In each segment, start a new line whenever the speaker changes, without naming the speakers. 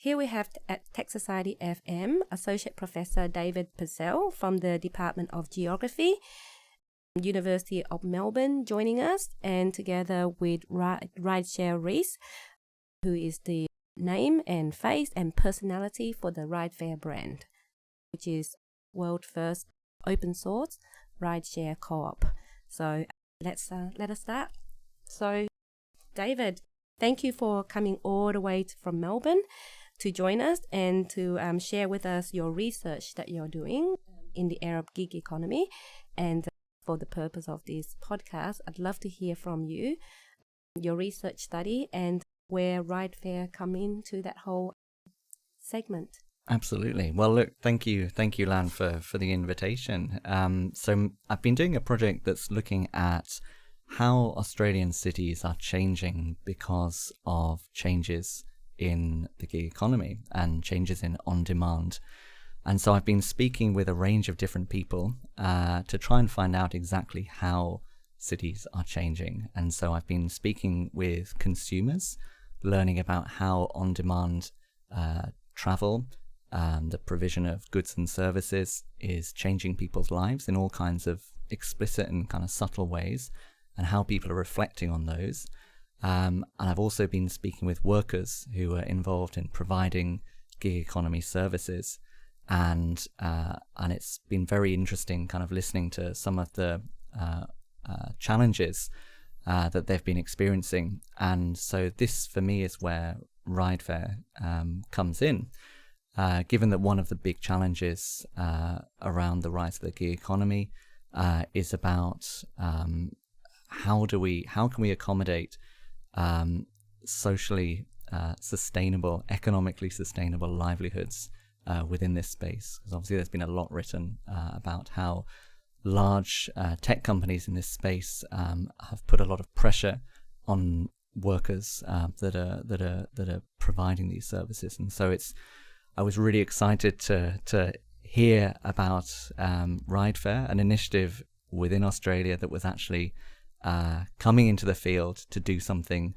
Here we have at Tech Society FM, Associate Professor David Bissell from the Department of Geography, University of Melbourne, joining us, and together with Rideshare Reece, who is the name and face and personality for the RideFair brand, which is world first open source Rideshare Co-op. So let us start. So David, thank you for coming all the way from Melbourne to join us and to share with us your research that you're doing in the area of gig economy. And for the purpose of this podcast, I'd love to hear from you, your research study, and where RideFair come into that whole segment.
Absolutely. Well, look, thank you, Lan, for the invitation. So I've been doing a project that's looking at how Australian cities are changing because of changes in the gig economy and changes in on-demand. And so I've been speaking with a range of different people to try and find out exactly how cities are changing. And so I've been speaking with consumers, learning about how on-demand travel, the provision of goods and services is changing people's lives in all kinds of explicit and kind of subtle ways, and how people are reflecting on those. And I've also been speaking with workers who are involved in providing gig economy services. And it's been very interesting kind of listening to some of the challenges that they've been experiencing. And so this, for me, is where RideFair comes in, given that one of the big challenges around the rise of the gig economy is about how can we accommodate socially sustainable, economically sustainable livelihoods within this space. Because obviously there's been a lot written about how large tech companies in this space have put a lot of pressure on workers that are providing these services. And so I was really excited to hear about RideFair, an initiative within Australia that was actually coming into the field to do something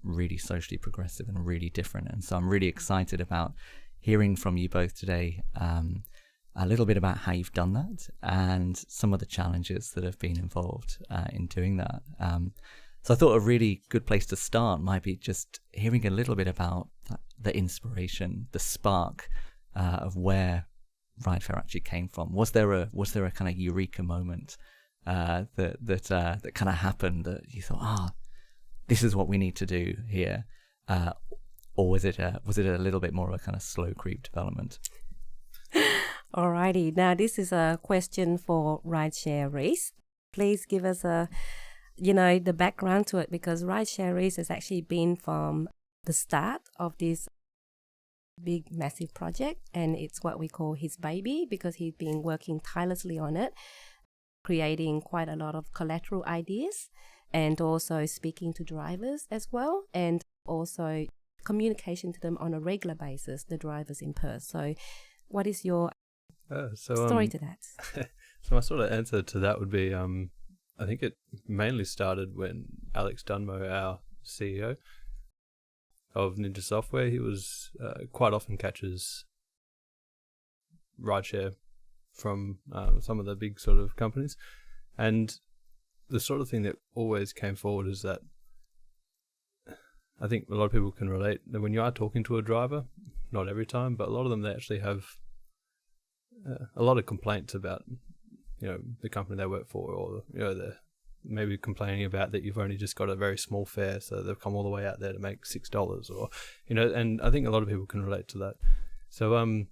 really socially progressive and really different. And so I'm really excited about hearing from you both today a little bit about how you've done that and some of the challenges that have been involved in doing that. So I thought a really good place to start might be just hearing a little bit about the inspiration, the spark of where RideFair actually came from. Was there a kind of eureka moment that kind of happened that you thought, this is what we need to do here, or was it a little bit more of a kind of slow creep development?
Alrighty, now this is a question for Rideshare Reece. Please give us the background to it, because Rideshare Reece has actually been from the start of this big, massive project, and it's what we call his baby, because he's been working tirelessly on it, creating quite a lot of collateral ideas, and also speaking to drivers as well, and also communication to them on a regular basis, the drivers in Perth. So what is your story to that?
So my sort of answer to that would be, I think it mainly started when Alex Dunmo, our CEO of Ninja Software, he was quite often catches rideshare from some of the big sort of companies, and the sort of thing that always came forward is that I think a lot of people can relate that when you are talking to a driver, not every time, but a lot of them, they actually have a lot of complaints about the company they work for, or they're maybe complaining about that you've only just got a very small fare, so they've come all the way out there to make $6, or and I think a lot of people can relate to that. So and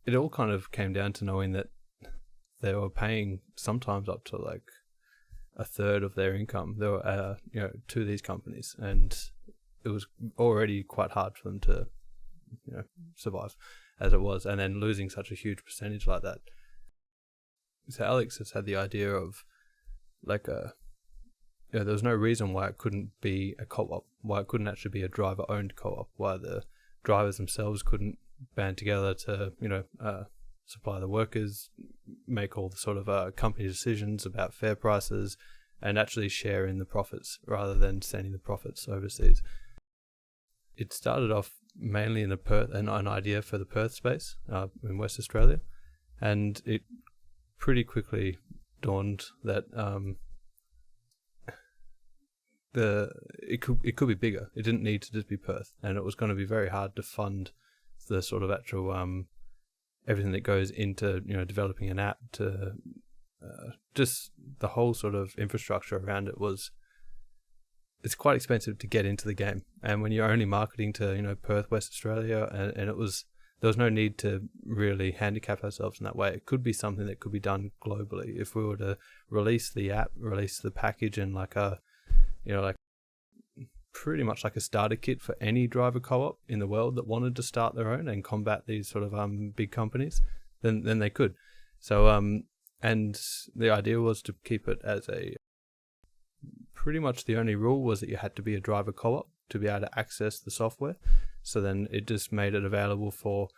it all kind of came down to knowing that they were paying sometimes up to like a third of their income to these companies, and it was already quite hard for them to survive as it was, and then losing such a huge percentage like that. So Alex has had the idea of like there was no reason why it couldn't be a co-op, why it couldn't actually be a driver-owned co-op, why the drivers themselves couldn't band together to supply the workers, make all the sort of company decisions about fare prices, and actually share in the profits rather than sending the profits overseas. it started off mainly in an idea for the Perth space in West Australia, and it pretty quickly dawned that it could be bigger. It didn't need to just be Perth, and it was going to be very hard to fund the sort of actual everything that goes into developing an app, to just the whole sort of infrastructure around it it's quite expensive to get into the game. And when you're only marketing to Perth, West Australia, and there was no need to really handicap ourselves in that way. It could be something that could be done globally if we were to release the app, release the package, and like pretty much like a starter kit for any driver co-op in the world that wanted to start their own and combat these sort of big companies, then they could. So and the idea was to keep it as pretty much the only rule was that you had to be a driver co-op to be able to access the software. So then it just made it available for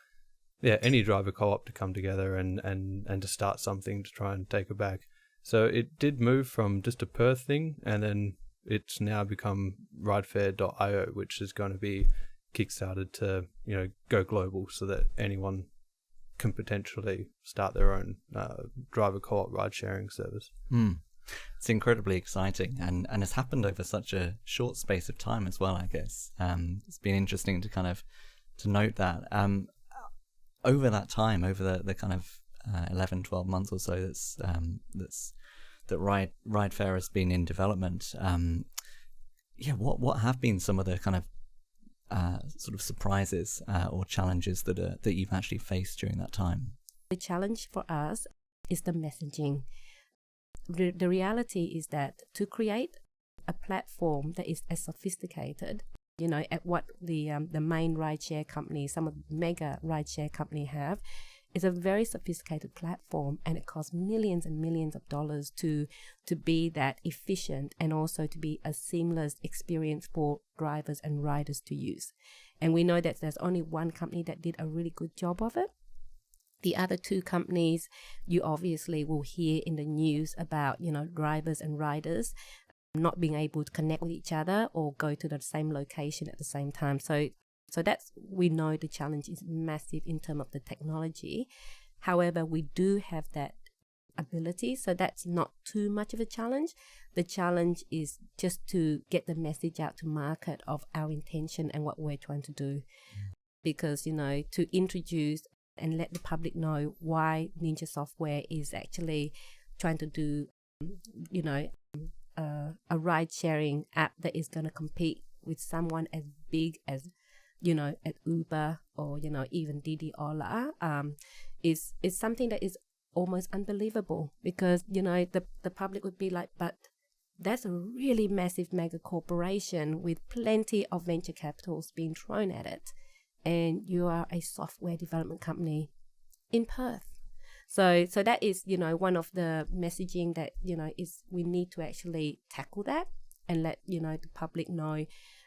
any driver co-op to come together and to start something to try and take a bag. So it did move from just a Perth thing, and then it's now become RideFair.io, which is going to be kickstarted to go global, so that anyone can potentially start their own driver co-op ride sharing service.
It's incredibly exciting, and it's happened over such a short space of time as well, I guess. It's been interesting to kind of to note that over that time, over the kind of 11, 12 months or so that RideFair has been in development. What have been some of the kind of sort of surprises or challenges that you've actually faced during that time?
The challenge for us is the messaging. The reality is that to create a platform that is as sophisticated, at what the main rideshare companies, some of the mega rideshare companies have, is a very sophisticated platform, and it costs millions and millions of dollars to be that efficient, and also to be a seamless experience for drivers and riders to use. And we know that there's only one company that did a really good job of it. The other two companies, you obviously will hear in the news about, drivers and riders not being able to connect with each other or go to the same location at the same time. So we know the challenge is massive in terms of the technology. However, we do have that ability, so that's not too much of a challenge. The challenge is just to get the message out to market of our intention and what we're trying to do. Because, to introduce and let the public know why Ninja Software is actually trying to do, a ride-sharing app that is going to compete with someone as big as, at Uber or, even Didi Ola, is something that is almost unbelievable, because, the public would be like, but that's a really massive mega corporation with plenty of venture capitals being thrown at it. And you are a software development company in Perth. So that is, one of the messaging that, is we need to actually tackle that and let, the public know,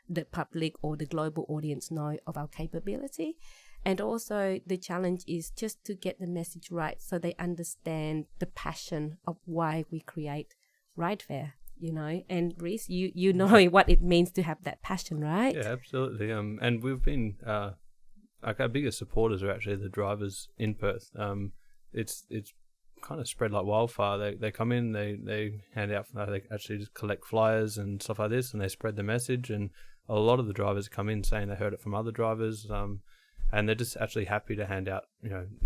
the public or the global audience know of our capability. And also the challenge is just to get the message right so they understand the passion of why we create RideFair. And Reece, you know what it means to have that passion, right?
Yeah, absolutely. And we've been like our biggest supporters are actually the drivers in Perth. It's kind of spread like wildfire. They come in, they hand out, they actually just collect flyers and stuff like this, and they spread the message. And a lot of the drivers come in saying they heard it from other drivers, and they're just actually happy to hand out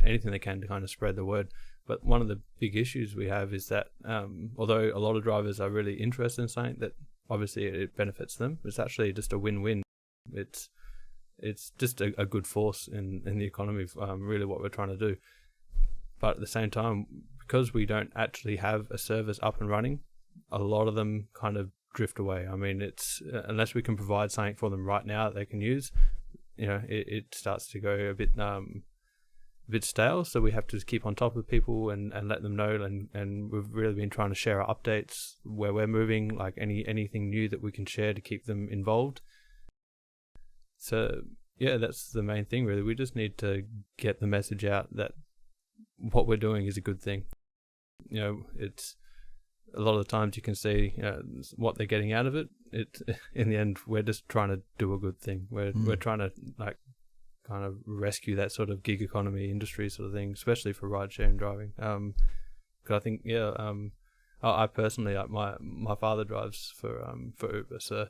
anything they can to kind of spread the word. But one of the big issues we have is that although a lot of drivers are really interested in something that obviously it benefits them, it's actually just a win-win. It's just a good force in the economy, really what we're trying to do. But at the same time, because we don't actually have a service up and running, a lot of them kind of drift away. I mean, it's unless we can provide something for them right now that they can use, it starts to go a bit stale. So we have to just keep on top of people and let them know. And we've really been trying to share our updates where we're moving, like anything new that we can share to keep them involved. So yeah, that's the main thing really. We just need to get the message out that what we're doing is a good thing. It's a lot of the times you can see what they're getting out of it, in the end, we're just trying to do a good thing. We're trying to like kind of rescue that sort of gig economy industry sort of thing, especially for rideshare and driving. Because I think I personally, like my father drives for Uber, so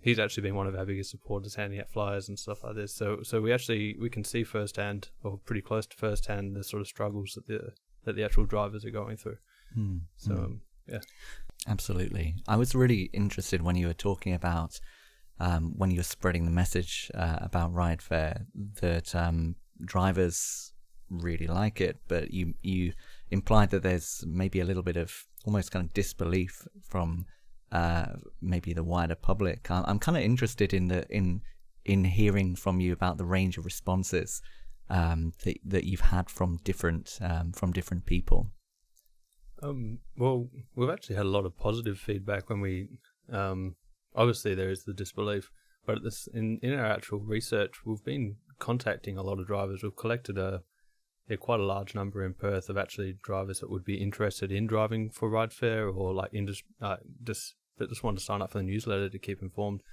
he's actually been one of our biggest supporters, handing out flyers and stuff like this. So we can see firsthand, or pretty close to firsthand, the sort of struggles that the actual drivers are going through. Yeah.
Absolutely. I was really interested when you were talking about when you were spreading the message about RideFair that drivers really like it, but you implied that there's maybe a little bit of almost kind of disbelief from maybe the wider public. I'm kind of interested in hearing from you about the range of responses that you've had from different people.
Well, we've actually had a lot of positive feedback when we, obviously there is the disbelief, but in our actual research, we've been contacting a lot of drivers. We've collected quite a large number in Perth of actually drivers that would be interested in driving for RideFair, or like that just want to sign up for the newsletter to keep informed.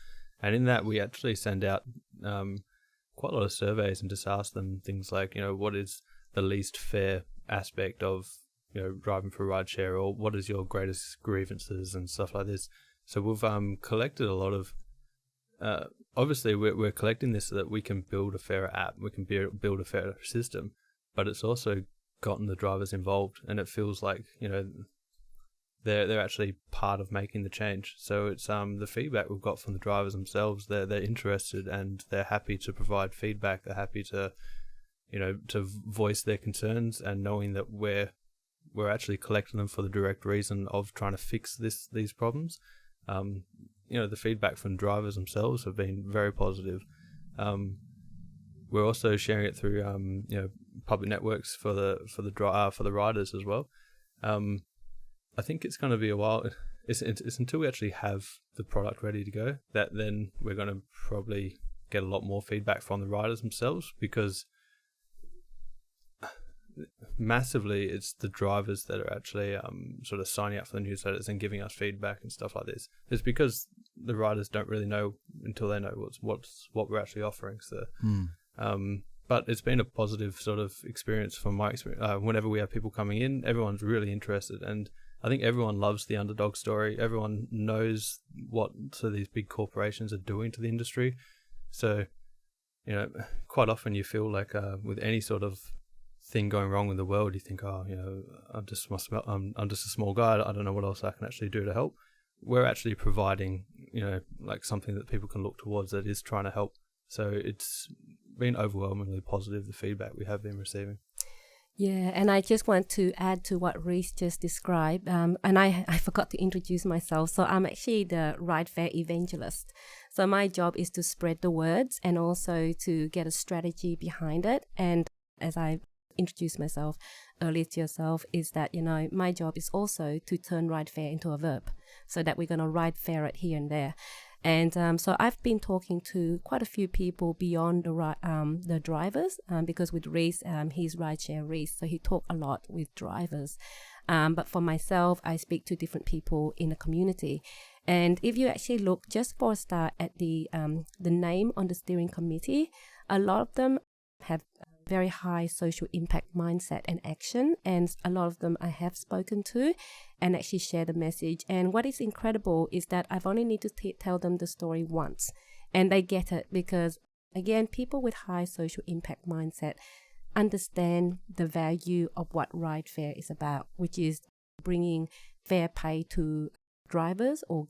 And in that, we actually send out quite a lot of surveys and just ask them things like, what is the least fair aspect of driving for rideshare, or what is your greatest grievances and stuff like this. So we've collected a lot of obviously we're collecting this so that we can build a fairer app, we can build a fairer system, but it's also gotten the drivers involved, and it feels like they're actually part of making the change. So it's the feedback we've got from the drivers themselves, they're interested and they're happy to provide feedback, they're happy to to voice their concerns, and knowing that we're actually collecting them for the direct reason of trying to fix these problems. The feedback from drivers themselves have been very positive. We're also sharing it through public networks for the riders as well. I think it's going to be a while. It's until we actually have the product ready to go that then we're going to probably get a lot more feedback from the riders themselves, because massively it's the drivers that are actually sort of signing up for the newsletters and giving us feedback and stuff like this. It's because the riders don't really know until they know what we're actually offering. So but it's been a positive sort of experience from my experience. Whenever we have people coming in, everyone's really interested, and I think everyone loves the underdog story. Everyone knows what these big corporations are doing to the industry. So quite often you feel like with any sort of thing going wrong in the world, you think, I'm just a small guy, I don't know what else I can actually do to help. We're actually providing like something that people can look towards that is trying to help. So it's been overwhelmingly positive, the feedback we have been receiving.
Yeah, and I just want to add to what Reece just described, and I forgot to introduce myself. So I'm actually the RideFair Evangelist. So my job is to spread the words and also to get a strategy behind it. And as I introduced myself earlier to yourself, is that my job is also to turn RideFair into a verb, so that we're going to ride fair it here and there. And so I've been talking to quite a few people beyond the drivers, because with Reece, he's Rideshare Reece, so he talks a lot with drivers. But for myself, I speak to different people in the community. And if you actually look just for a start at the name on the steering committee, a lot of them have very high social impact mindset and action, and a lot of them I have spoken to and actually share the message. And what is incredible is that I've only need to tell them the story once and they get it, because again, people with high social impact mindset understand the value of what RideFair is about, which is bringing fair pay to drivers or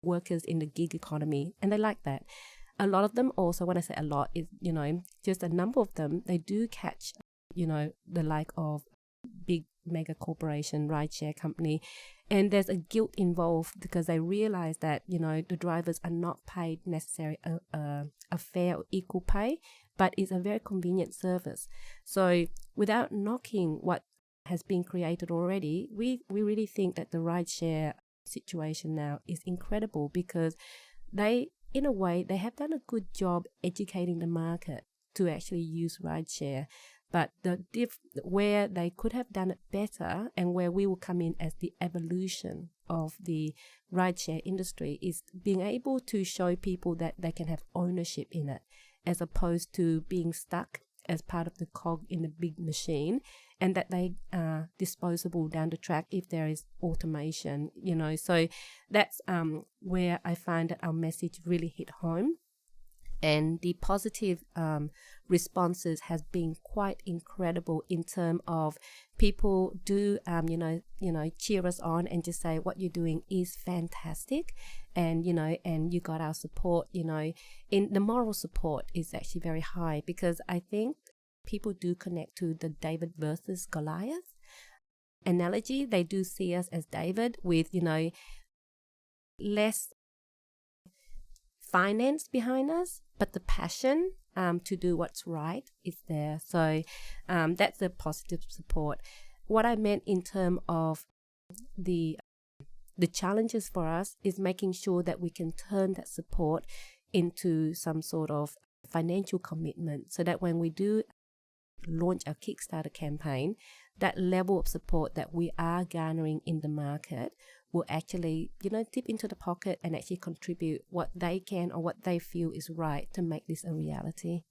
workers in the gig economy, and they like that. A lot of them also, when I say a lot, is, just a number of them, they do catch, the like of big mega corporation, rideshare company. And there's a guilt involved because they realize that, the drivers are not paid necessarily a fair or equal pay, but it's a very convenient service. So without knocking what has been created already, we really think that the rideshare situation now is incredible, because in a way, they have done a good job educating the market to actually use rideshare. But where they could have done it better, and where we will come in as the evolution of the rideshare industry, is being able to show people that they can have ownership in it, as opposed to being stuck as part of the cog in the big machine, and that they are disposable down the track if there is automation, So that's where I find that our message really hit home. And the positive responses has been quite incredible in terms of people do, cheer us on and just say what you're doing is fantastic, and and you got our support. In the moral support is actually very high, because I think people do connect to the David versus Goliath analogy. They do see us as David with less finance behind us, but the passion to do what's right is there. So that's a positive support. What I meant in terms of the challenges for us is making sure that we can turn that support into some sort of financial commitment, so that when we do launch our Kickstarter campaign, that level of support that we are garnering in the market will actually, dip into the pocket and actually contribute what they can or what they feel is right to make this a reality.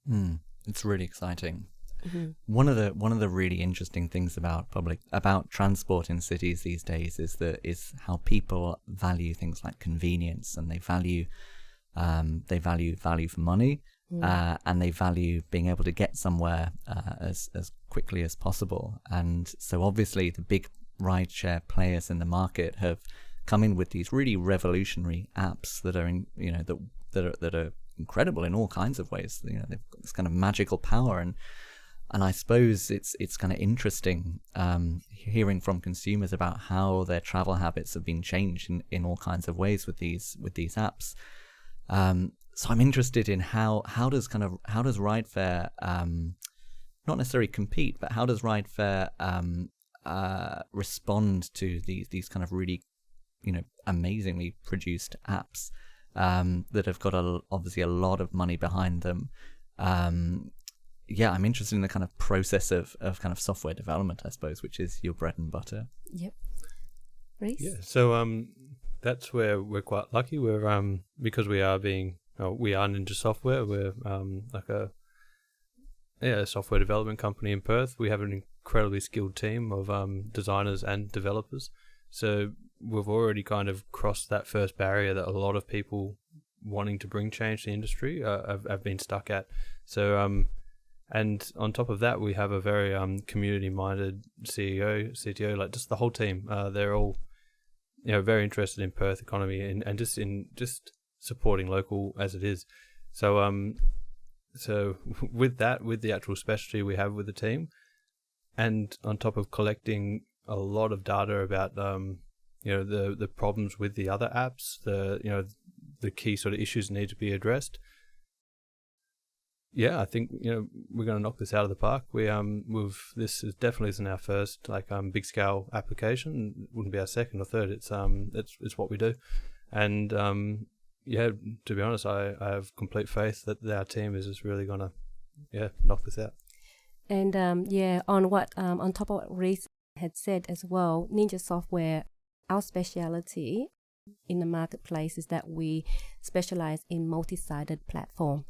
It's really exciting.
Mm-hmm.
One of the really interesting things about transport in cities these days is how people value things like convenience, and they value value for money, and they value being able to get somewhere as quickly as possible. And so obviously the big rideshare players in the market have come in with these really revolutionary apps that are that are incredible in all kinds of ways. They've got this kind of magical power, and I suppose it's kind of interesting hearing from consumers about how their travel habits have been changed in all kinds of ways with these apps. So I'm interested in how does RideFair not necessarily compete, but how does RideFair respond to these kind of really amazingly produced apps that have got obviously a lot of money behind them. I'm interested in the kind of process of kind of software development, I suppose, which is your bread and butter.
Yep. Reece?
Yeah, so that's where we're quite lucky. We're because we are Ninja Software. We're like a software development company in Perth. We have an incredibly skilled team of designers and developers. So we've already kind of crossed that first barrier that a lot of people wanting to bring change to the industry have been stuck at. So and on top of that, we have a very community-minded CEO, CTO, like just the whole team. They're all very interested in Perth economy and just supporting local as it is. So so with the actual specialty we have with the team, and on top of collecting a lot of data about the problems with the other apps, the key sort of issues need to be addressed. Yeah, I think we're going to knock this out of the park. This is definitely isn't our first big scale application. It wouldn't be our second or third. It's what we do, and to be honest, I have complete faith that our team is just really going to knock this out.
And on top of what Reece had said as well, Ninja Software, our speciality in the marketplace is that we specialize in multi-sided platform.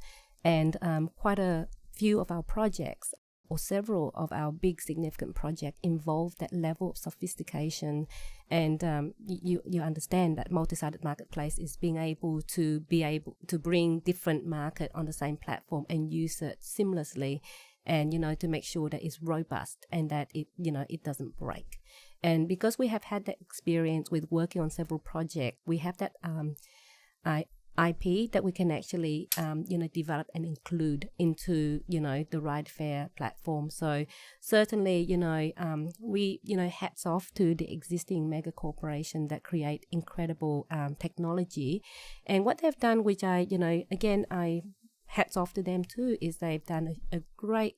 And quite a few of our projects, or several of our big significant projects, involve that level of sophistication. And you understand that multi-sided marketplace is being able to bring different market on the same platform and use it seamlessly, and to make sure that it's robust and that it doesn't break. And because we have had that experience with working on several projects, we have that IP that we can actually develop and include into the RideFair platform. So certainly we hats off to the existing mega corporation that create incredible technology, and what they've done, which I hats off to them too, is they've done a great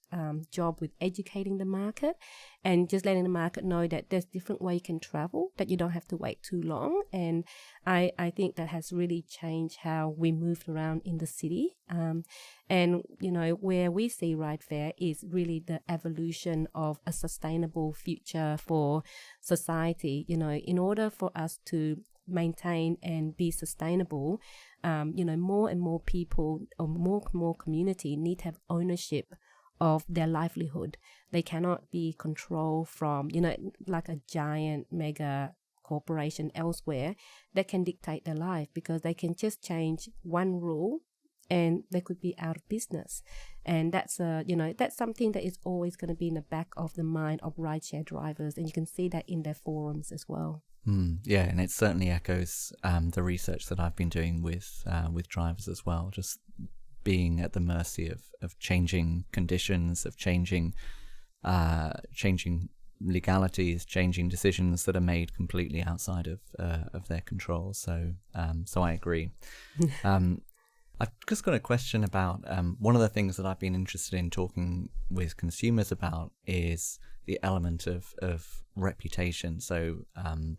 job with educating the market and just letting the market know that there's different ways you can travel, that you don't have to wait too long. And I think that has really changed how we moved around in the city. And, you know, where we see RideFair is really the evolution of a sustainable future for society. You know, in order for us to maintain and be sustainable, you know, more and more people or more community need to have ownership of their livelihood. They cannot be controlled from, you know, like a giant mega corporation elsewhere that can dictate their life, because they can just change one rule and they could be out of business. And that's you know, that's something that is always going to be in the back of the mind of rideshare drivers, and you can see that in their forums as well.
Yeah, and it certainly echoes the research that I've been doing with drivers as well, just being at the mercy of changing conditions, of changing legalities, changing decisions that are made completely outside of their control. So I agree. I've just got a question about one of the things that I've been interested in talking with consumers about is the element of reputation. So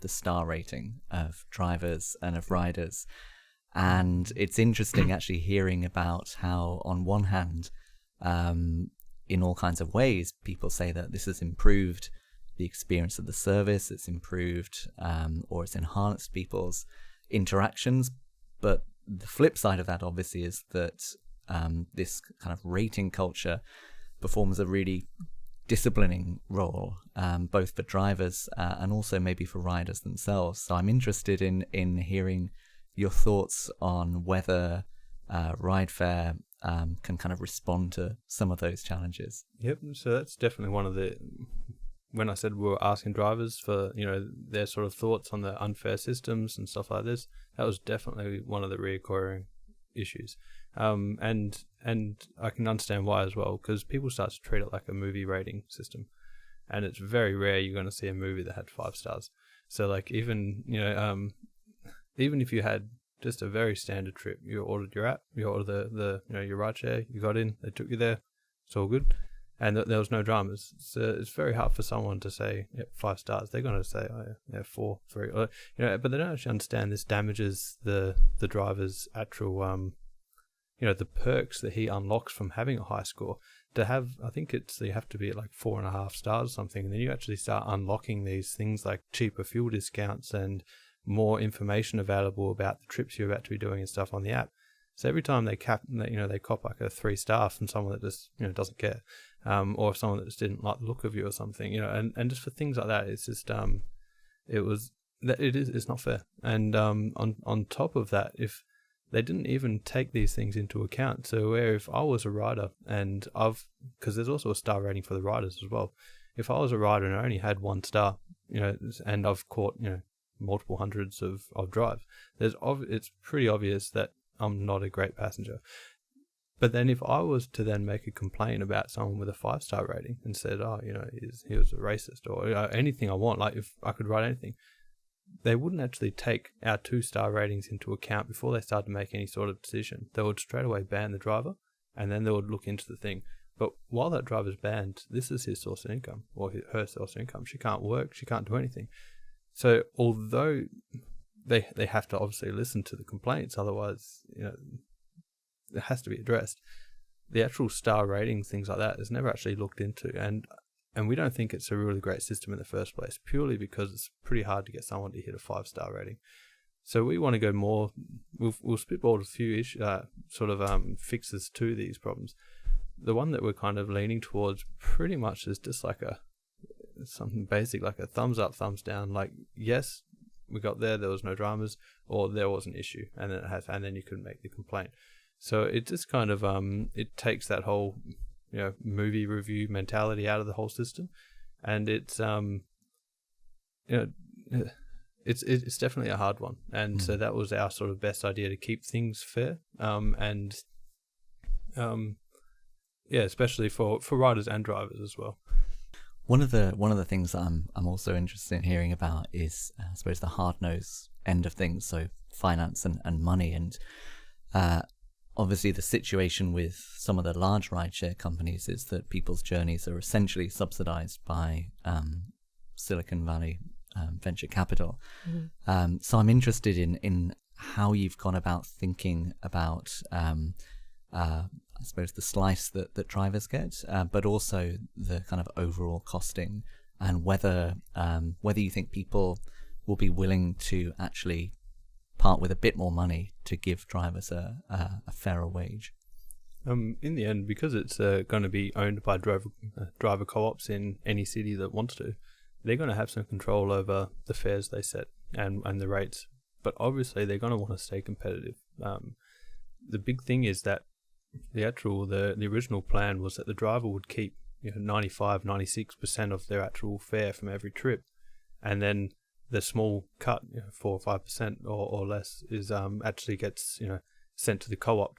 the star rating of drivers and of riders. And it's interesting actually hearing about how, on one hand, in all kinds of ways, people say that this has improved the experience of the service, it's improved or it's enhanced people's interactions. But the flip side of that, obviously, is that this kind of rating culture performs a really disciplining role, both for drivers and also maybe for riders themselves. So I'm interested in hearing your thoughts on whether RideFair can kind of respond to some of those challenges.
Yep, so that's definitely one of the... When I said we were asking drivers for, you know, their sort of thoughts on the unfair systems and stuff like this, that was definitely one of the recurring issues. And I can understand why as well, because people start to treat it like a movie rating system. And it's very rare you're going to see a movie that had 5 stars. So like even, you know, even if you had just a very standard trip, you ordered your app, you ordered the you know, your rideshare, you got in, they took you there, it's all good. And there was no dramas. So it's very hard for someone to say, yep, 5 stars. They're going to say, oh yeah, 4, 3, or, you know, but they don't actually understand this damages the driver's actual, you know, the perks that he unlocks from having a high score. To have, I think you have to be at like 4.5 stars or something, and then you actually start unlocking these things like cheaper fuel discounts and more information available about the trips you're about to be doing and stuff on the app. So every time they cop like a 3 star from someone that just, you know, doesn't care, or someone that just didn't like the look of you or something, you know, and just for things like that, it's just it's not fair. And on top of that, if they didn't even take these things into account, so where if I was a rider and because there's also a star rating for the riders as well, if I was a rider and I only had 1 star, you know, and I've caught, you know, multiple hundreds of drives, it's pretty obvious that I'm not a great passenger. But then if I was to then make a complaint about someone with a 5-star rating and said, oh, you know, he was a racist, or anything I want, like if I could write anything, they wouldn't actually take our 2-star ratings into account before they started to make any sort of decision. They would straight away ban the driver, and then they would look into the thing. But while that driver's banned, this is his source of income, or her source of income. She can't work, she can't do anything. So although they have to obviously listen to the complaints, otherwise, you know, it has to be addressed. The actual star ratings, things like that, is never actually looked into, and we don't think it's a really great system in the first place, purely because it's pretty hard to get someone to hit a 5-star rating. So we want to go more. We'll spitball a few fixes to these problems. The one that we're kind of leaning towards pretty much is just like something basic, like a thumbs up, thumbs down. Like, yes, we got there was no dramas, or there was an issue, and then you could make the complaint. So it just kind of it takes that whole, you know, movie review mentality out of the whole system, and it's you know, it's definitely a hard one, and so that was our sort of best idea to keep things fair, especially for riders and drivers as well.
One of the things that I'm also interested in hearing about is, I suppose, the hard-nosed end of things, so finance and money. And obviously the situation with some of the large rideshare companies is that people's journeys are essentially subsidized by Silicon Valley venture capital. So I'm interested in how you've gone about thinking about I suppose the slice that drivers get, but also the kind of overall costing, and whether you think people will be willing to actually part with a bit more money to give drivers a fairer wage.
In the end, because it's going to be owned by driver co-ops in any city that wants to, they're going to have some control over the fares they set and the rates. But obviously, they're going to want to stay competitive. The big thing is that the original plan was that the driver would keep 95-96% of their actual fare from every trip, and then the small cut, 4 or 5% or less, is actually gets sent to the co-op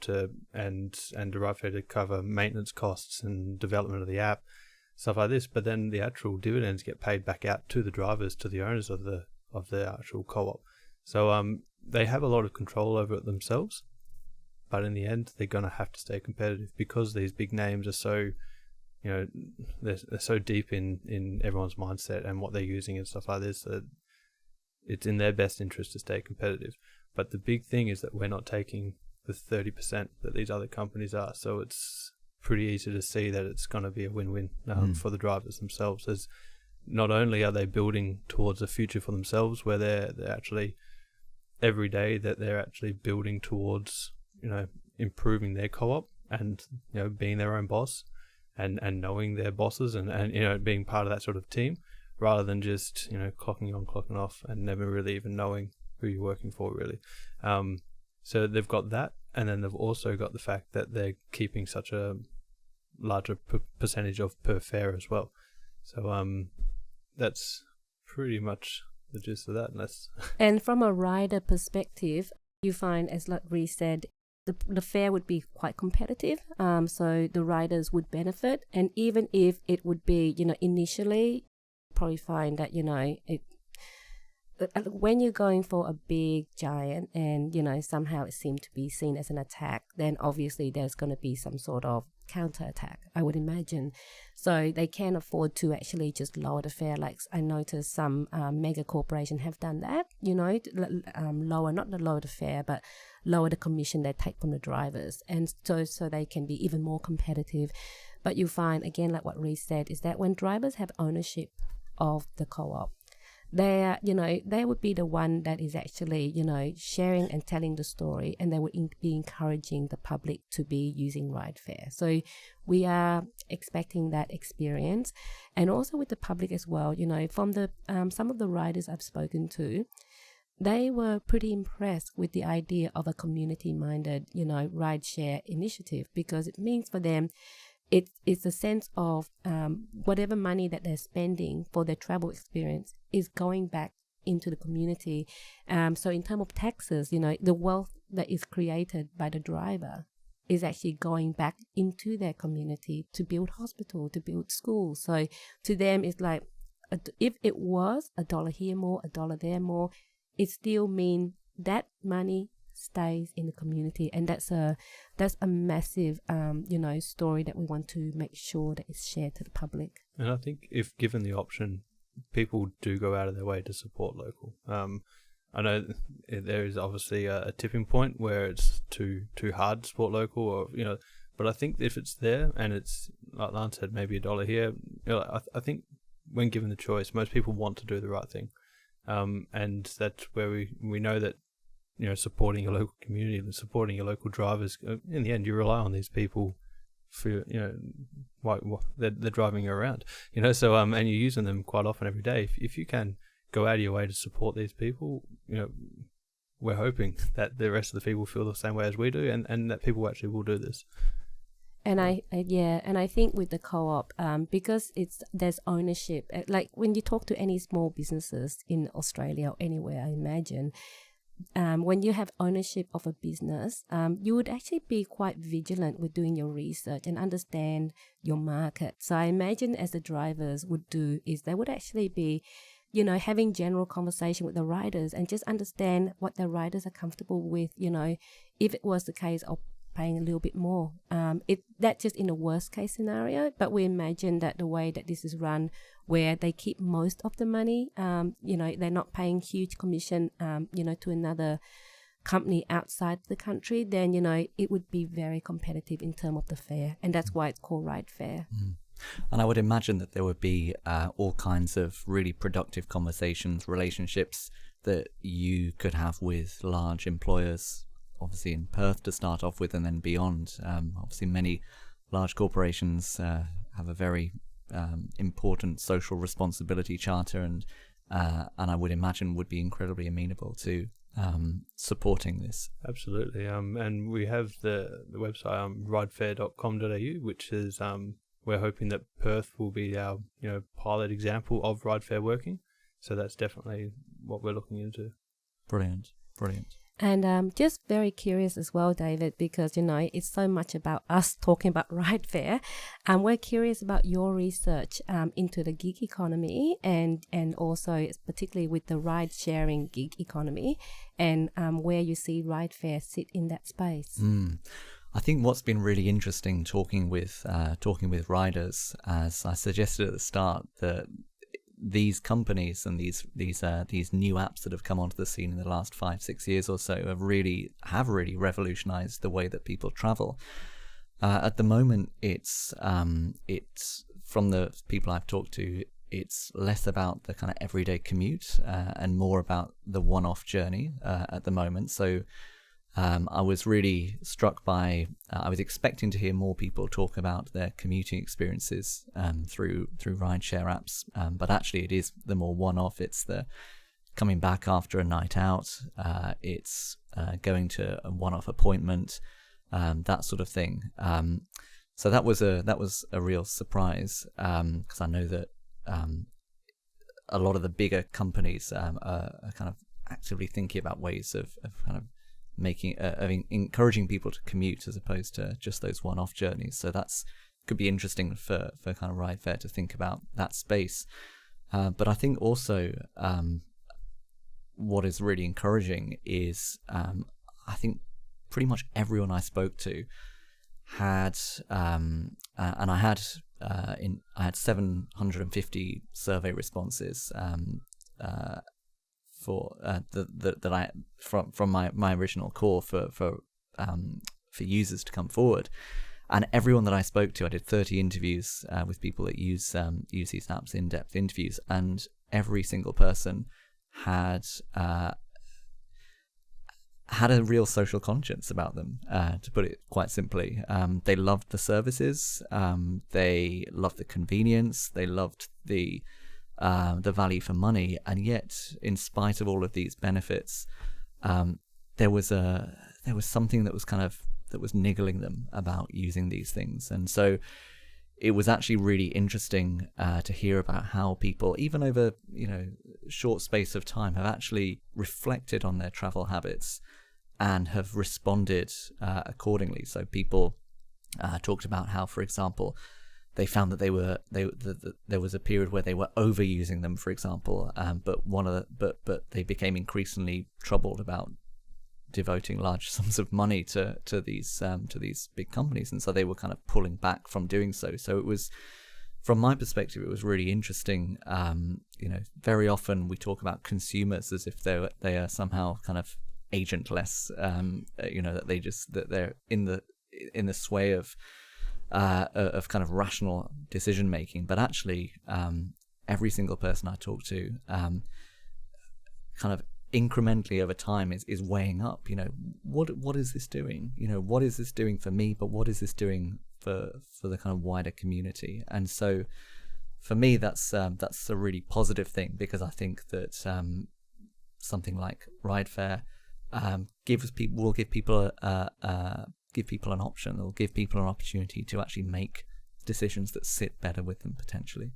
and the RideFair to cover maintenance costs and development of the app, stuff like this. But then the actual dividends get paid back out to the drivers, to the owners of the actual co-op. So they have a lot of control over it themselves, but in the end they're going to have to stay competitive because these big names are so they're so deep in everyone's mindset and what they're using and stuff like this, that it's in their best interest to stay competitive. But the big thing is that we're not taking the 30% that these other companies are, so it's pretty easy to see that it's going to be a win-win for the drivers themselves, as not only are they building towards a future for themselves where they're actually every day that they're actually building towards improving their co-op and being their own boss and knowing their bosses and being part of that sort of team, rather than just clocking on, clocking off, and never really even knowing who you're working for, really. So they've got that, and then they've also got the fact that they're keeping such a larger percentage of per fare as well. So that's pretty much the gist of that.
And from a rider perspective, you find, as like Reece said, the fare would be quite competitive, so the riders would benefit. And even if it would be, initially, probably find that when you're going for a big giant and somehow it seemed to be seen as an attack, then obviously there's going to be some sort of counterattack, I would imagine. So they can't afford to actually just lower the fare. Like I noticed some mega corporations have done that, not lower the fare, but lower the commission they take from the drivers, and so they can be even more competitive. But you find, again, like what Reece said, is that when drivers have ownership of the co-op, they would be the one that is actually, sharing and telling the story, and they would be encouraging the public to be using RideFair. So we are expecting that experience, and also with the public as well. From the some of the riders I've spoken to, they were pretty impressed with the idea of a community-minded, rideshare initiative, because it means for them, it's a sense of whatever money that they're spending for their travel experience is going back into the community. So in terms of taxes, the wealth that is created by the driver is actually going back into their community to build hospital, to build schools. So to them, it's like, if it was $1 here more, $1 there more, it still means that money stays in the community, and that's a massive story that we want to make sure that is shared to the public.
And I think if given the option, people do go out of their way to support local. I know there is obviously a tipping point where it's too hard to support local, or but I think if it's there and it's, like Lan said, maybe $1 here, I think when given the choice, most people want to do the right thing, and that's where we know that supporting your local community and supporting your local drivers, in the end you rely on these people for they're driving you around, so and you're using them quite often every day. If you can go out of your way to support these people, we're hoping that the rest of the people feel the same way as we do, and that people actually will do this.
And I think with the co-op, because there's ownership, like when you talk to any small businesses in Australia or anywhere, I imagine, when you have ownership of a business, you would actually be quite vigilant with doing your research and understand your market. So I imagine, as the drivers would do, is they would actually be, having general conversation with the riders and just understand what the riders are comfortable with. If it was the case of paying a little bit more. That's just in the worst case scenario, but we imagine that the way that this is run, where they keep most of the money, they're not paying huge commission, to another company outside the country, then, it would be very competitive in terms of the fare. And that's why it's called RideFair.
And I would imagine that there would be all kinds of really productive conversations, relationships that you could have with large employers, obviously in Perth to start off with, and then beyond. Obviously, many large corporations have a very important social responsibility charter, and I would imagine would be incredibly amenable to supporting this.
Absolutely. And we have the website ridefair.com.au, which is we're hoping that Perth will be our pilot example of RideFair working. So that's definitely what we're looking into.
Brilliant.
And just very curious as well, David, because, it's so much about us talking about RideFair. And we're curious about your research into the gig economy and also particularly with the ride-sharing gig economy and where you see RideFair sit in that space.
I think what's been really interesting talking with riders, as I suggested at the start, that these companies and these new apps that have come onto the scene in the last 5-6 years or so have really revolutionized the way that people travel. At the moment, it's from the people I've talked to, it's less about the kind of everyday commute and more about the one-off journey at the moment. So I was really struck by, I was expecting to hear more people talk about their commuting experiences through rideshare apps, but actually it is the more one-off. It's the coming back after a night out, it's going to a one-off appointment, that sort of thing. So that was a real surprise, because I know that a lot of the bigger companies are kind of actively thinking about ways of kind of encouraging people to commute as opposed to just those one-off journeys. So that's could be interesting for kind of RideFair to think about that space. But I think also what is really encouraging is I think pretty much everyone I spoke to had and I had 750 survey responses for that I from my original call for users to come forward, and everyone that I spoke to, I did 30 interviews with people that use these apps, in-depth interviews, and every single person had a real social conscience about them, to put it quite simply. They loved the services, they loved the convenience, they loved the value for money, and yet, in spite of all of these benefits, there was something that was niggling them about using these things. And so it was actually really interesting to hear about how people, even over short space of time, have actually reflected on their travel habits and have responded accordingly. So people talked about how, for example, they found that there was a period where they were overusing them, for example, but they became increasingly troubled about devoting large sums of money to these big companies, and so they were kind of pulling back from doing so. So it was, from my perspective, it was really interesting. Very often we talk about consumers as if they are somehow kind of agentless, that they're in the sway of kind of rational decision making, but actually every single person I talk to kind of incrementally over time is weighing up, what is this doing? What is this doing for me, but what is this doing for the kind of wider community? And so for me, that's a really positive thing, because I think that something like RideFair will give people an option. It'll give people an opportunity to actually make decisions that sit better with them potentially.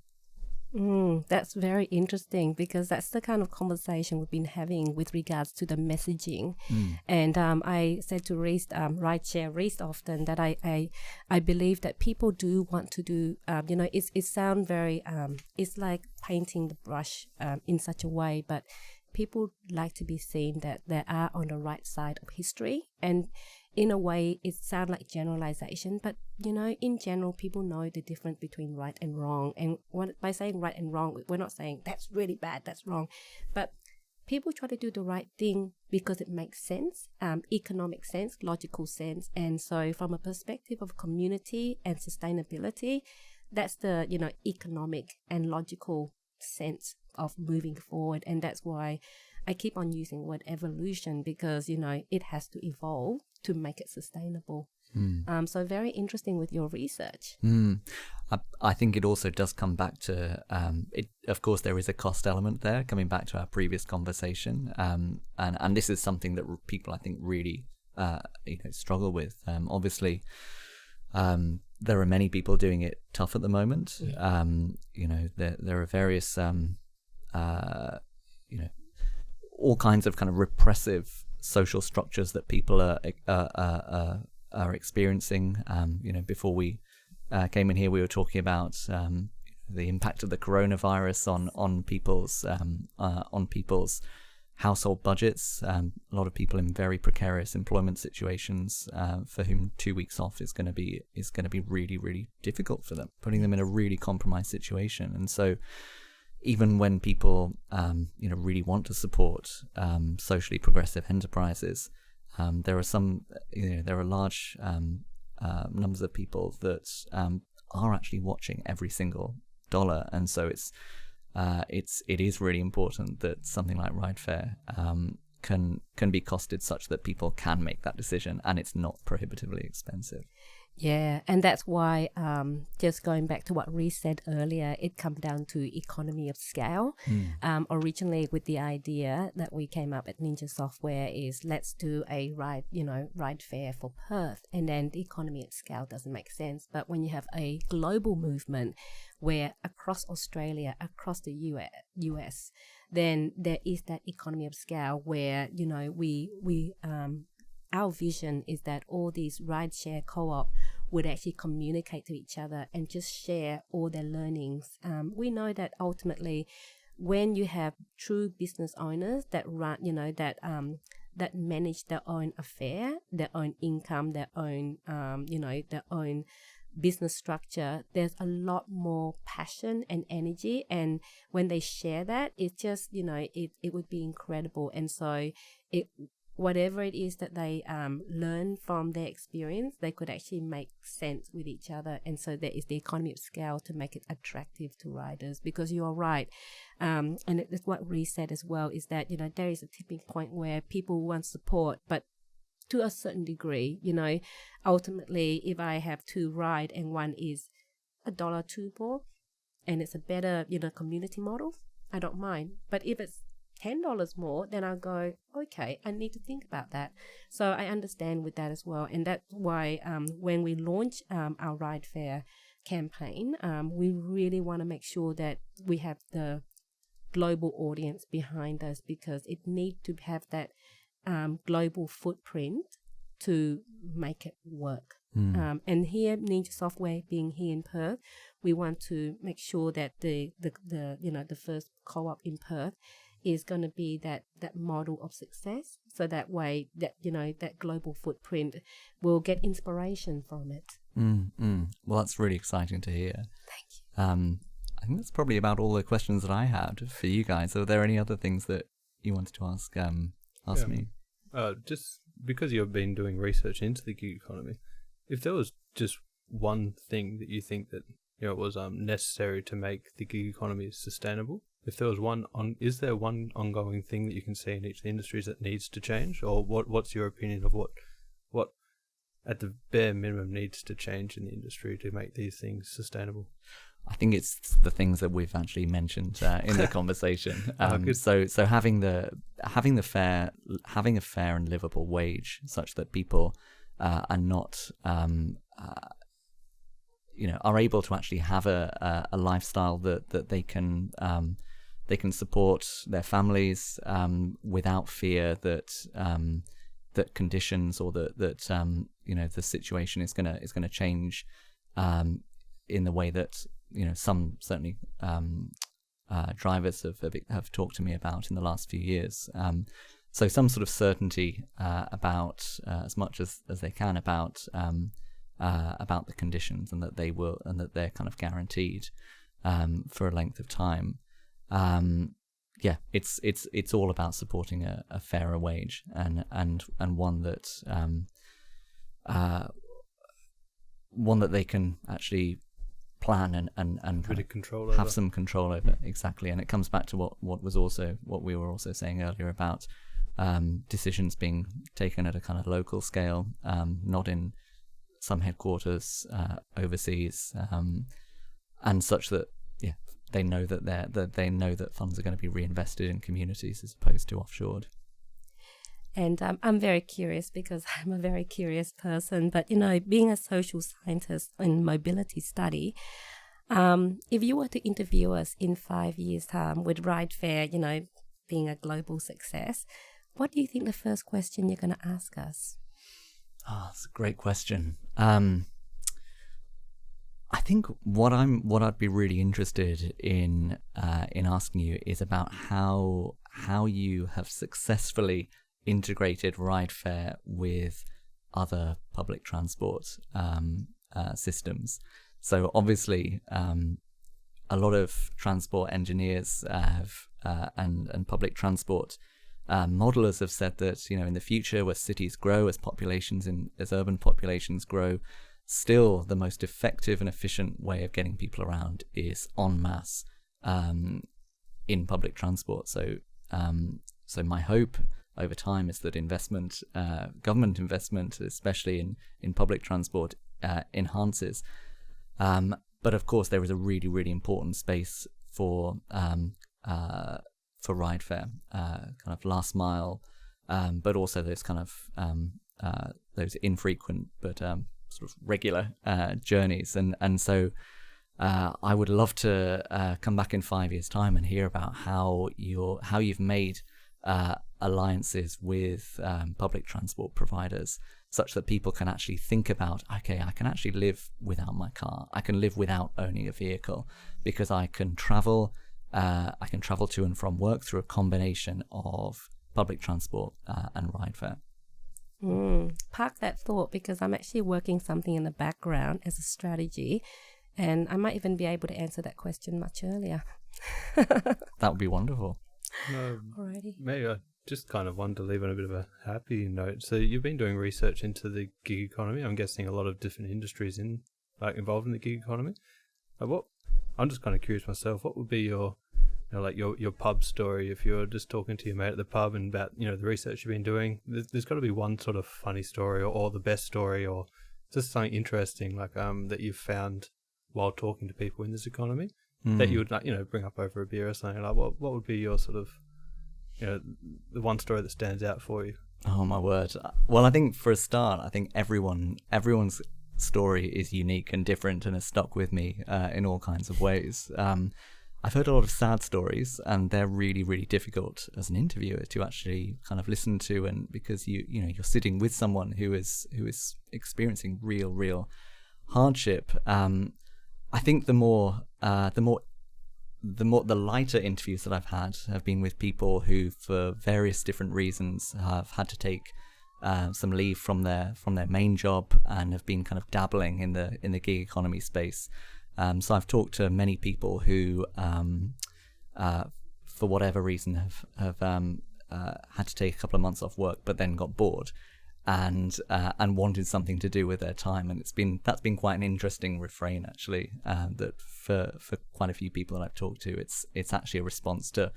That's very interesting, because that's the kind of conversation we've been having with regards to the messaging. And I said to Reece, Reece often, that I believe that people do want to do, it sounds very, it's like painting the brush in such a way, but people like to be seen that they are on the right side of history. And in a way, it sounds like generalization, but in general, people know the difference between right and wrong. And by saying right and wrong, we're not saying that's really bad, that's wrong, but people try to do the right thing because it makes sense, economic sense, logical sense. And so from a perspective of community and sustainability, that's the, economic and logical sense of moving forward. And that's why I keep on using the word evolution, because, it has to evolve to make it sustainable. So very interesting with your research.
I think it also does come back to, of course, there is a cost element there, coming back to our previous conversation. And this is something that people, I think, really struggle with. Obviously, there are many people doing it tough at the moment. There are various, all kinds of kind of repressive social structures that people are experiencing. Before we came in here, we were talking about the impact of the coronavirus on people's household budgets. A lot of people in very precarious employment situations, for whom 2 weeks off is going to be really, really difficult for them, putting them in a really compromised situation. And so, even when people really want to support socially progressive enterprises, there are large numbers of people that are actually watching every single dollar, and so it is really important that something like RideFair can be costed such that people can make that decision, and it's not prohibitively expensive.
Yeah, and that's why, just going back to what Reece said earlier, it comes down to economy of scale. Originally, with the idea that we came up at Ninja Software is let's do a ride fair for Perth, and then the economy of scale doesn't make sense. But when you have a global movement where across Australia, across the US, then there is that economy of scale where our vision is that all these Rideshare Co-op would actually communicate to each other and just share all their learnings. We know that ultimately, when you have true business owners that run, that manage their own affair, their own income, their own, their own business structure, there's a lot more passion and energy. And when they share that, it's just, it would be incredible. And so whatever it is that they learn from their experience, they could actually make sense with each other. And so there is the economy of scale to make it attractive to riders, because you are right. And it's what Reece said as well, is that, there is a tipping point where people want support, but to a certain degree, ultimately, if I have two ride and one is $1 more and it's a better, community model, I don't mind. But if it's $10 more, then I'll go, okay, I need to think about that. So I understand with that as well. And that's why when we launch our RideFair campaign, we really want to make sure that we have the global audience behind us, because it needs to have that global footprint to make it work. And here, Ninja Software being here in Perth, we want to make sure that the first co-op in Perth is going to be that model of success, so that way that that global footprint will get inspiration from it.
Well, that's really exciting to hear.
Thank you.
I think that's probably about all the questions that I had for you guys. Are there any other things that you wanted to ask me?
Just because you've been doing research into the gig economy, if there was just one thing that you think that was necessary to make the gig economy sustainable, if there was is there one ongoing thing that you can see in each of the industries that needs to change, or what's your opinion of what at the bare minimum needs to change in the industry to make these things sustainable?
I think it's the things that we've actually mentioned in the conversation.
Good.
So having a fair and livable wage, such that people are not are able to actually have a lifestyle that they can support their families without fear that conditions or that the situation is gonna change in the way that some certainly drivers have talked to me about in the last few years. So some sort of certainty about as much as they can about the conditions, and that they're kind of guaranteed for a length of time. It's all about supporting a fairer wage and one that they can actually plan and kind of
control
have
over.
some control over. Exactly. And it comes back to what we were also saying earlier about decisions being taken at a kind of local scale, not in some headquarters overseas, and such that they know that funds are going to be reinvested in communities as opposed to offshored.
And I'm very curious because I'm a very curious person. But, being a social scientist in mobility study, if you were to interview us in 5 years' time with RideFair, being a global success, what do you think the first question you're going to ask us?
Oh, that's a great question. I think what I'd be really interested in asking you is about how you have successfully integrated RideFair with other public transport systems. So obviously, a lot of transport engineers and public transport modelers have said that in the future, as cities grow, as urban populations grow, still the most effective and efficient way of getting people around is en masse in public transport. So my hope over time is that government investment, especially in public transport, enhances. But of course, there is a really, really important space for RideFair, kind of last mile, but also those kind of those infrequent but sort of regular journeys. And so I would love to come back in 5 years' time and hear about how you've made alliances with public transport providers, such that people can actually think about, okay, I can actually live without my car. I can live without owning a vehicle because I can travel to and from work through a combination of public transport and RideFair.
Park that thought, because I'm actually working something in the background as a strategy, and I might even be able to answer that question much earlier.
That would be wonderful.
Alrighty.
Maybe I just kind of wanted to leave on a bit of a happy note. So you've been doing research into the gig economy. I'm guessing a lot of different industries involved in the gig economy. I'm just kind of curious myself. What would be your pub story if you're just talking to your mate at the pub and about the research you've been doing? There's got to be one sort of funny story or the best story or just something interesting that you've found while talking to people in this economy that you would bring up over a beer or something. Like what would be your sort of the one story that stands out for you?
Oh my word! Well, I think for a start, everyone's story is unique and different and has stuck with me in all kinds of ways. I've heard a lot of sad stories, and they're really, really difficult as an interviewer to actually kind of listen to, and because you're sitting with someone who is experiencing real hardship. I think the lighter interviews that I've had have been with people who, for various different reasons, have had to take some leave from their main job and have been kind of dabbling in the gig economy space. So I've talked to many people who, for whatever reason, have had to take a couple of months off work, but then got bored and wanted something to do with their time. And that's been quite an interesting refrain, actually. That for quite a few people that I've talked to, it's actually a response to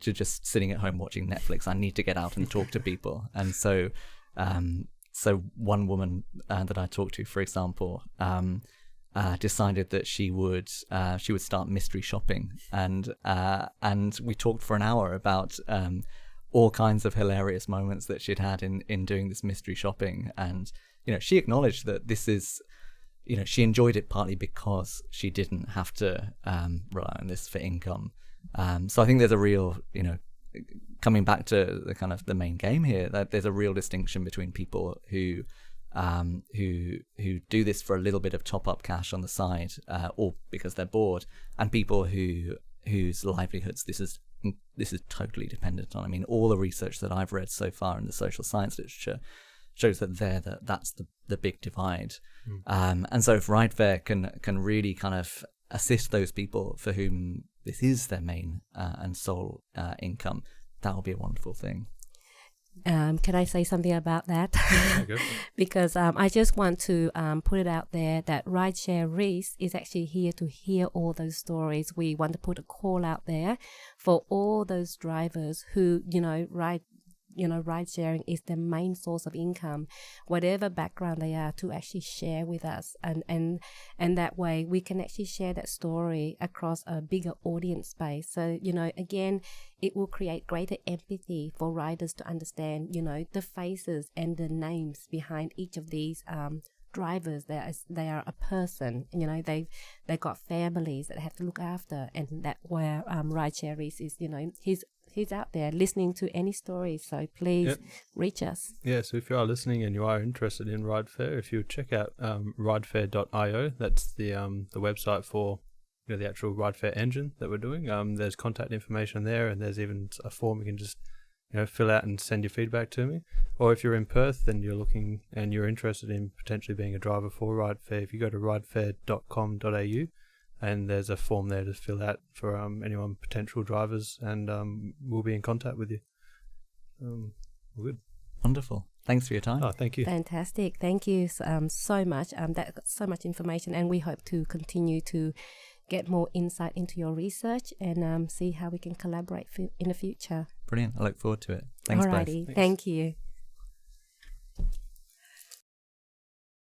just sitting at home watching Netflix. I need to get out and talk to people. And so one woman that I talked to, for example, decided that she would start mystery shopping, and we talked for an hour about all kinds of hilarious moments that she'd had in doing this mystery shopping. And she acknowledged that this is, she enjoyed it partly because she didn't have to rely on this for income. So I think there's a real, coming back to the kind of the main game here, that there's a real distinction between people who do this for a little bit of top-up cash on the side, or because they're bored, and people whose livelihoods this is this is totally dependent on. I mean, all the research that I've read so far in the social science literature shows that that's the big divide. And so if RideFair can really kind of assist those people for whom this is their main and sole income, that will be a wonderful thing.
Can I say something about that?
Yeah,
Because I just want to put it out there that Rideshare Reece is actually here to hear all those stories. We want to put a call out there for all those drivers who, ride sharing is their main source of income, whatever background they are, to actually share with us, and that way we can actually share that story across a bigger audience space. So again, it will create greater empathy for riders to understand the faces and the names behind each of these drivers. They are a person, they've got families that have to look after, and that where Rideshare is he's out there listening to any stories, so please reach us.
Yeah, so if you are listening and you are interested in RideFair, if you check out RideFair.io, that's the website for the actual RideFair engine that we're doing. There's contact information there, and there's even a form you can just fill out and send your feedback to me. Or if you're in Perth and you're looking and you're interested in potentially being a driver for RideFair, if you go to ridefair.com.au, and there's a form there to fill out for anyone potential drivers, and we'll be in contact with you. Good.
Wonderful. Thanks for your time.
Oh, thank you.
Fantastic. Thank you so much. That's so much information, and we hope to continue to get more insight into your research and see how we can collaborate in the future.
Brilliant. I look forward to it. Thanks,
Alrighty.
both.
Thank you.